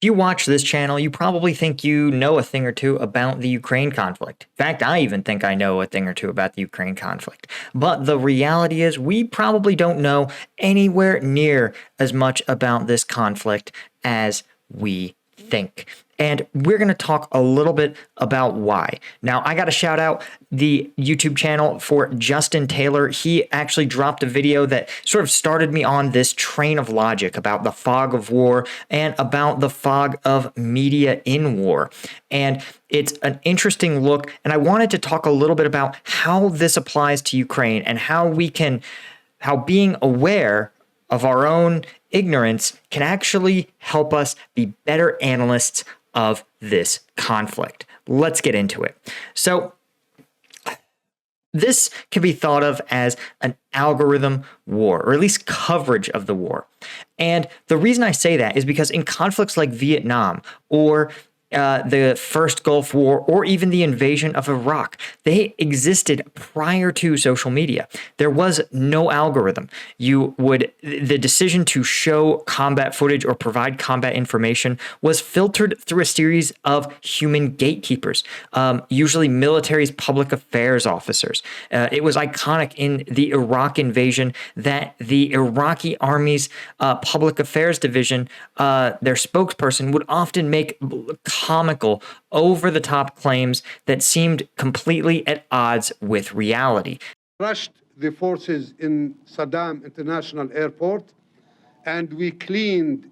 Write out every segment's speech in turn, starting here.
If you watch this channel, you probably think you know a thing or two about the Ukraine conflict. In fact, I even think I know a thing or two about the Ukraine conflict. But the reality is we probably don't know anywhere near as much about this conflict as we think. And we're going to talk a little bit about why. Now, I got to shout out the YouTube channel for Justin Taylor. He actually dropped a video that sort of started me on this train of logic about the fog of war and about the fog of media in war. And it's an interesting look. And I wanted to talk a little bit about how this applies to Ukraine and how being aware of our own ignorance can actually help us be better analysts of this conflict. Let's get into it. So this can be thought of as an algorithm war, or at least coverage of the war. And the reason I say that is because in conflicts like Vietnam or the first Gulf War, or even the invasion of Iraq, they existed prior to social media. There was no algorithm. The decision to show combat footage or provide combat information was filtered through a series of human gatekeepers, usually military's public affairs officers. It was iconic in the Iraq invasion that the Iraqi army's public affairs division, their spokesperson, would often make comical, over-the-top claims that seemed completely at odds with reality. Rushed the forces in Saddam International Airport, and we cleaned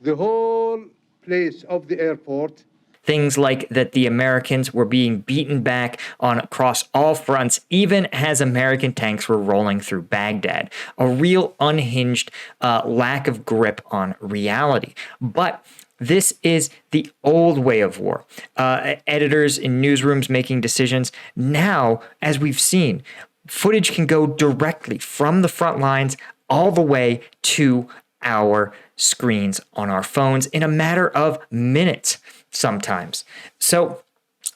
the whole place of the airport. Things like that the Americans were being beaten back across all fronts, even as American tanks were rolling through Baghdad. A real unhinged lack of grip on reality. But this is the old way of war. Editors in newsrooms making decisions. Now, as we've seen, footage can go directly from the front lines all the way to our screens on our phones in a matter of minutes sometimes.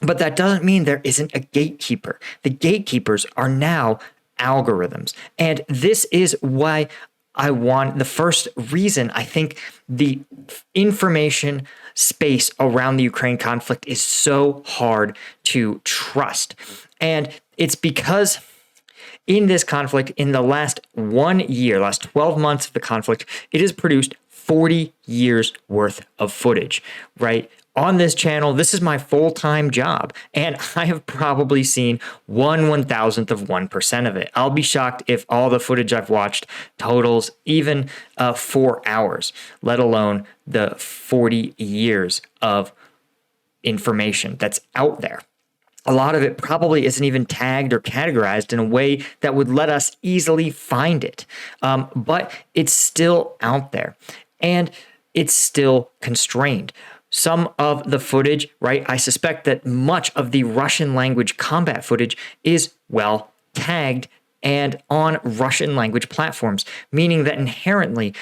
But that doesn't mean there isn't a gatekeeper. The gatekeepers are now algorithms. And this is why the first reason I think the information space around the Ukraine conflict is so hard to trust. And it's because in this conflict, in the last 12 months of the conflict, it has produced 40 years worth of footage, right? On this channel, this is my full-time job, and I have probably seen 1/1000th of 1% of it. I'll be shocked if all the footage I've watched totals even 4 hours, let alone the 40 years of information that's out there. A lot of it probably isn't even tagged or categorized in a way that would let us easily find it, but it's still out there, and it's still constrained. Some of the footage, right? I suspect that much of the Russian language combat footage is well tagged and on Russian language platforms, meaning that inherently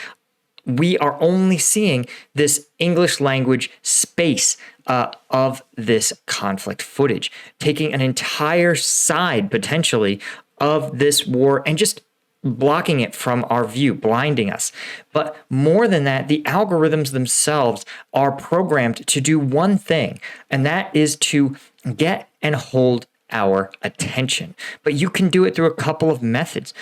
we are only seeing this English language space of this conflict footage, taking an entire side potentially of this war and just blocking it from our view, blinding us. But more than that, the algorithms themselves are programmed to do one thing, and that is to get and hold our attention. But you can do it through a couple of methods.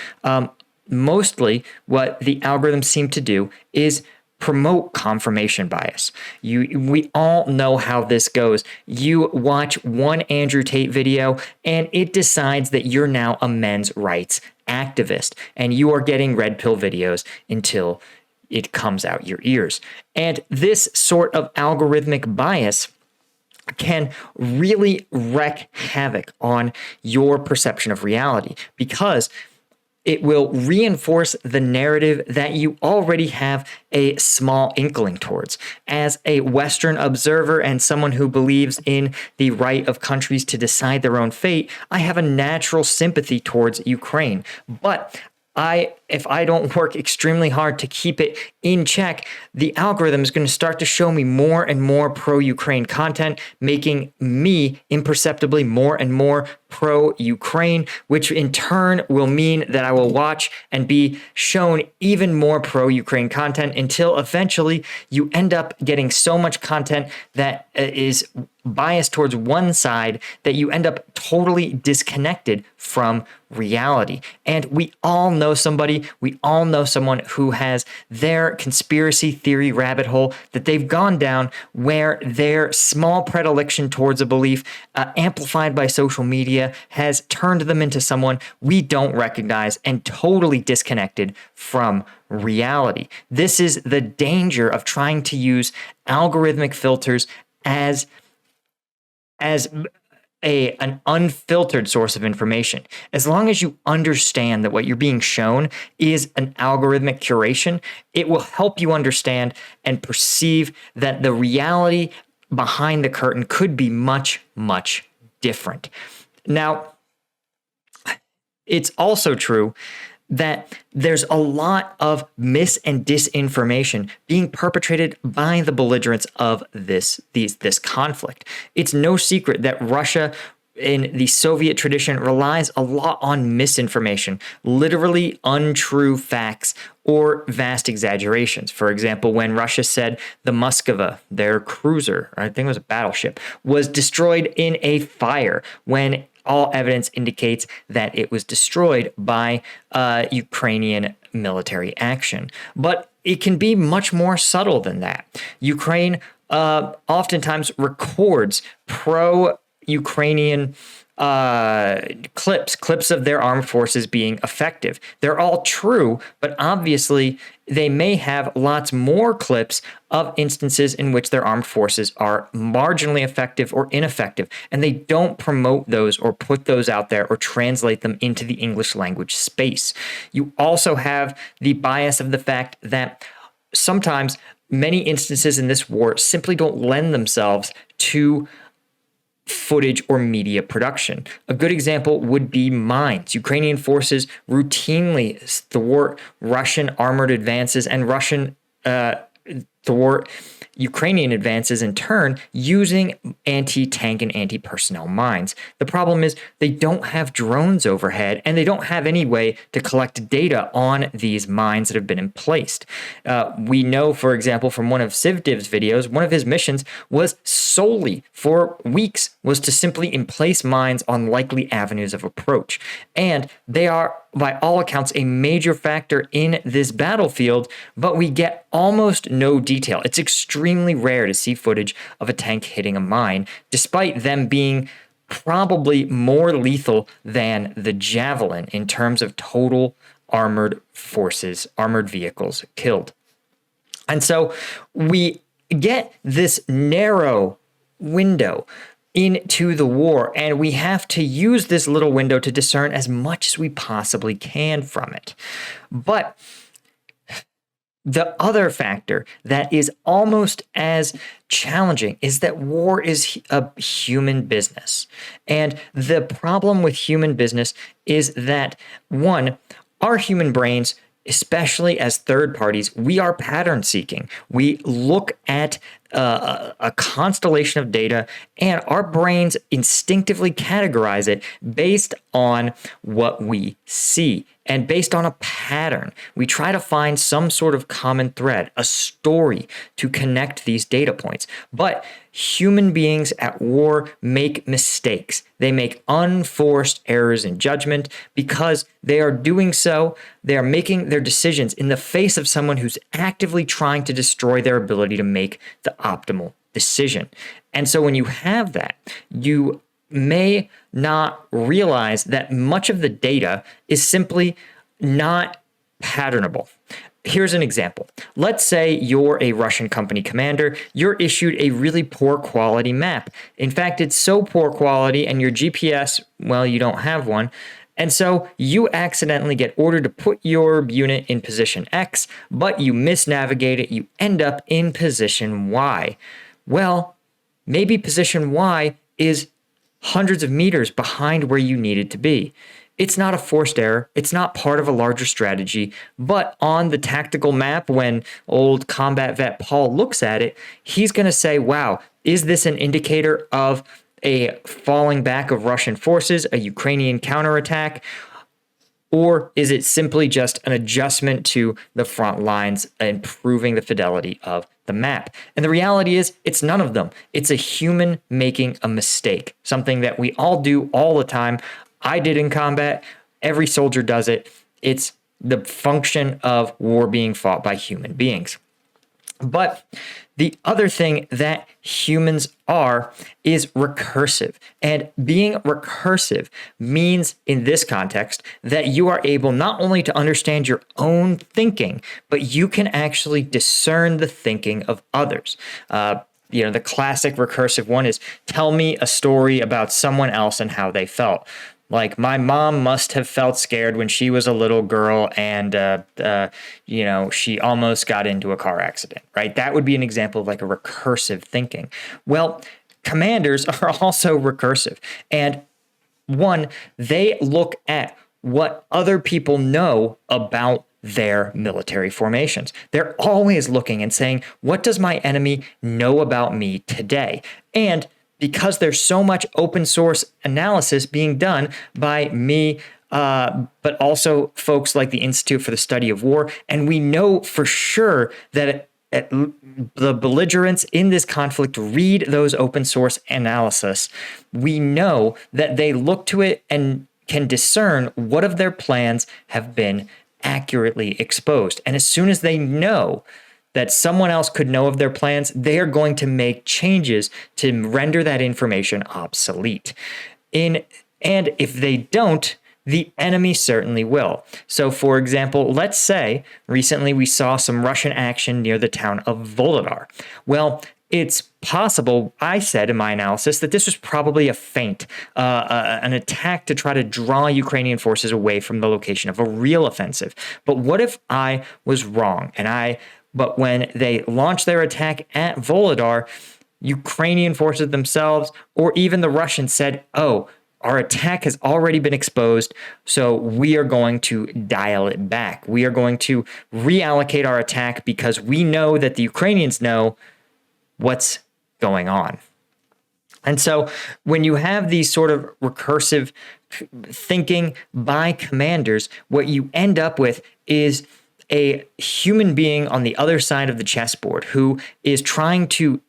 Mostly what the algorithms seem to do is promote confirmation bias. We all know how this goes. You watch one Andrew Tate video and it decides that you're now a men's rights activist and you are getting red pill videos until it comes out your ears. And this sort of algorithmic bias can really wreak havoc on your perception of reality because it will reinforce the narrative that you already have a small inkling towards. As a Western observer and someone who believes in the right of countries to decide their own fate, I have a natural sympathy towards Ukraine. But I if I don't work extremely hard to keep it in check, the algorithm is going to start to show me more and more pro-Ukraine content, making me imperceptibly more and more pro-Ukraine, which in turn will mean that I will watch and be shown even more pro-Ukraine content until eventually you end up getting so much content that is biased towards one side that you end up totally disconnected from reality. And we all know someone who has their conspiracy theory rabbit hole that they've gone down, where their small predilection towards a belief, amplified by social media, has turned them into someone we don't recognize and totally disconnected from reality. This is the danger of trying to use algorithmic filters as an unfiltered source of information. As long as you understand that what you're being shown is an algorithmic curation, it will help you understand and perceive that the reality behind the curtain could be much, much different. Now, it's also true that there's a lot of mis and disinformation being perpetrated by the belligerents of this conflict. It's no secret that Russia, in the Soviet tradition, relies a lot on misinformation, literally untrue facts or vast exaggerations. For example, when Russia said the Moskva, their cruiser, or I think it was a battleship, was destroyed in a fire, when all evidence indicates that it was destroyed by Ukrainian military action. But it can be much more subtle than that. Ukraine oftentimes records pro-Ukrainian clips of their armed forces being effective. They're all true, but obviously they may have lots more clips of instances in which their armed forces are marginally effective or ineffective, and they don't promote those or put those out there or translate them into the English language space. You also have the bias of the fact that sometimes many instances in this war simply don't lend themselves to footage or media production. A good example would be mines. Ukrainian forces routinely thwart Russian armored advances and Russian thwart Ukrainian advances in turn using anti-tank and anti-personnel mines. The problem is they don't have drones overhead, and they don't have any way to collect data on these mines that have been placed. We know, for example, from one of Sivdiv's videos, one of his missions was solely for weeks was to simply emplace mines on likely avenues of approach. And they are, by all accounts, a major factor in this battlefield, but we get almost no detail. It's extremely rare to see footage of a tank hitting a mine, despite them being probably more lethal than the Javelin in terms of total armored forces, armored vehicles killed. And so we get this narrow window into the war, and we have to use this little window to discern as much as we possibly can from it. But the other factor that is almost as challenging is that war is a human business. And the problem with human business is that, one, our human brains, especially as third parties, we are pattern seeking. We look at a constellation of data, and our brains instinctively categorize it based on what we see and based on a pattern. We try to find some sort of common thread, a story to connect these data points. But human beings at war make mistakes. They make unforced errors in judgment because they are doing so. They are making their decisions in the face of someone who's actively trying to destroy their ability to make the optimal decision. And so when you have that, you may not realize that much of the data is simply not patternable. Here's an example. Let's say you're a Russian company commander. You're issued a really poor quality map. In fact, it's so poor quality, and your GPS, well, you don't have one. And so you accidentally get ordered to put your unit in position X, but you misnavigate it. You end up in position Y. Well, maybe position Y is hundreds of meters behind where you needed to be. It's not a forced error. It's not part of a larger strategy. But on the tactical map, when old combat vet Paul looks at it, he's going to say, wow, is this an indicator of a falling back of Russian forces, a Ukrainian counterattack? Or is it simply just an adjustment to the front lines, improving the fidelity of the map? And the reality is, it's none of them. It's a human making a mistake, something that we all do all the time. I did in combat. Every soldier does it. It's the function of war being fought by human beings. But the other thing that humans are is recursive. And being recursive means, in this context, that you are able not only to understand your own thinking, but you can actually discern the thinking of others. The classic recursive one is tell me a story about someone else and how they felt. Like, my mom must have felt scared when she was a little girl and, she almost got into a car accident, right? That would be an example of like a recursive thinking. Well, commanders are also recursive. And one, they look at what other people know about their military formations. They're always looking and saying, what does my enemy know about me today? And because there's so much open source analysis being done by me, but also folks like the Institute for the Study of War, and we know for sure that the belligerents in this conflict read those open source analysis. We know that they look to it and can discern what of their plans have been accurately exposed. And as soon as they know that someone else could know of their plans, they are going to make changes to render that information obsolete. And if they don't, the enemy certainly will. So, for example, let's say recently we saw some Russian action near the town of Volodar. Well, it's possible, I said in my analysis, that this was probably a feint, an attack to try to draw Ukrainian forces away from the location of a real offensive. But what if I was wrong But when they launched their attack at Volodar, Ukrainian forces themselves, or even the Russians, said, oh, our attack has already been exposed, so we are going to dial it back. We are going to reallocate our attack because we know that the Ukrainians know what's going on. And so when you have these sort of recursive thinking by commanders, what you end up with is a human being on the other side of the chessboard who is trying to,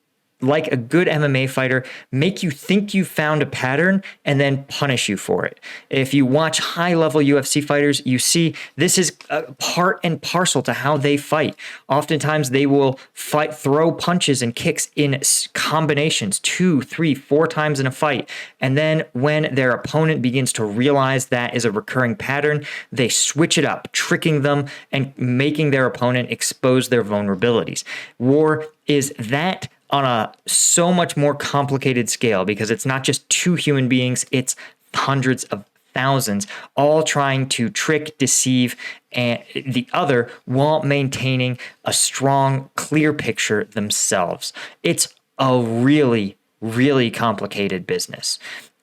like a good MMA fighter, make you think you found a pattern and then punish you for it. If you watch high-level UFC fighters, you see this is part and parcel to how they fight. Oftentimes, they will throw punches and kicks in combinations 2, 3, 4 times in a fight. And then when their opponent begins to realize that is a recurring pattern, they switch it up, tricking them and making their opponent expose their vulnerabilities. War is that on a so much more complicated scale, because it's not just 2 human beings, it's hundreds of thousands, all trying to trick, deceive, and the other while maintaining a strong, clear picture themselves. It's a really, really complicated business.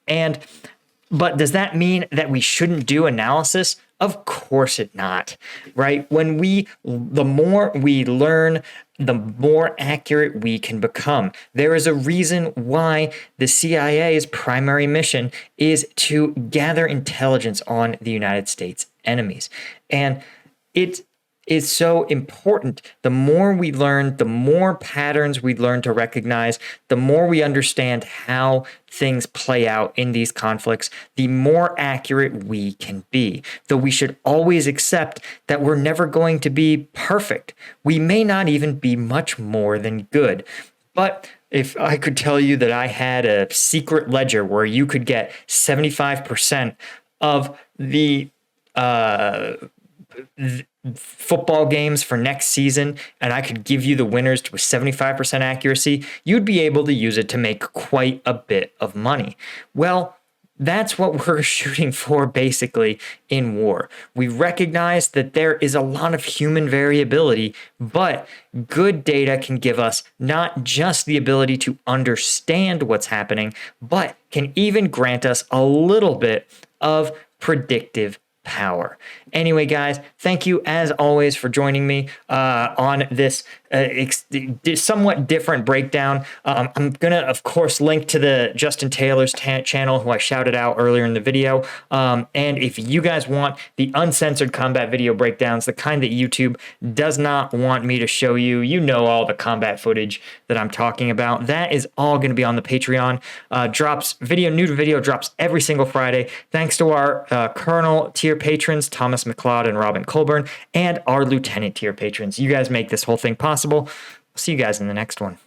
But does that mean that we shouldn't do analysis? Of course it not, right? The more we learn, the more accurate we can become. There is a reason why the CIA's primary mission is to gather intelligence on the United States enemies. And it is so important. The more we learn, the more patterns we learn to recognize, the more we understand how things play out in these conflicts, the more accurate we can be. Though we should always accept that we're never going to be perfect. We may not even be much more than good. But if I could tell you that I had a secret ledger where you could get 75% of the football games for next season, and I could give you the winners to a 75% accuracy, you'd be able to use it to make quite a bit of money. Well, that's what we're shooting for basically in war. We recognize that there is a lot of human variability, but good data can give us not just the ability to understand what's happening, but can even grant us a little bit of predictive power. Anyway, guys, thank you as always for joining me on this somewhat different breakdown. I'm gonna, of course, link to the Justin Taylor's channel, who I shouted out earlier in the video. And if you guys want the uncensored combat video breakdowns, the kind that YouTube does not want me to show you, you know, all the combat footage that I'm talking about, that is all going to be on the Patreon. New video drops every single Friday. Thanks to our Colonel tier patrons, Thomas McLeod and Robin Colburn, and our Lieutenant tier patrons. You guys make this whole thing possible. See you guys in the next one.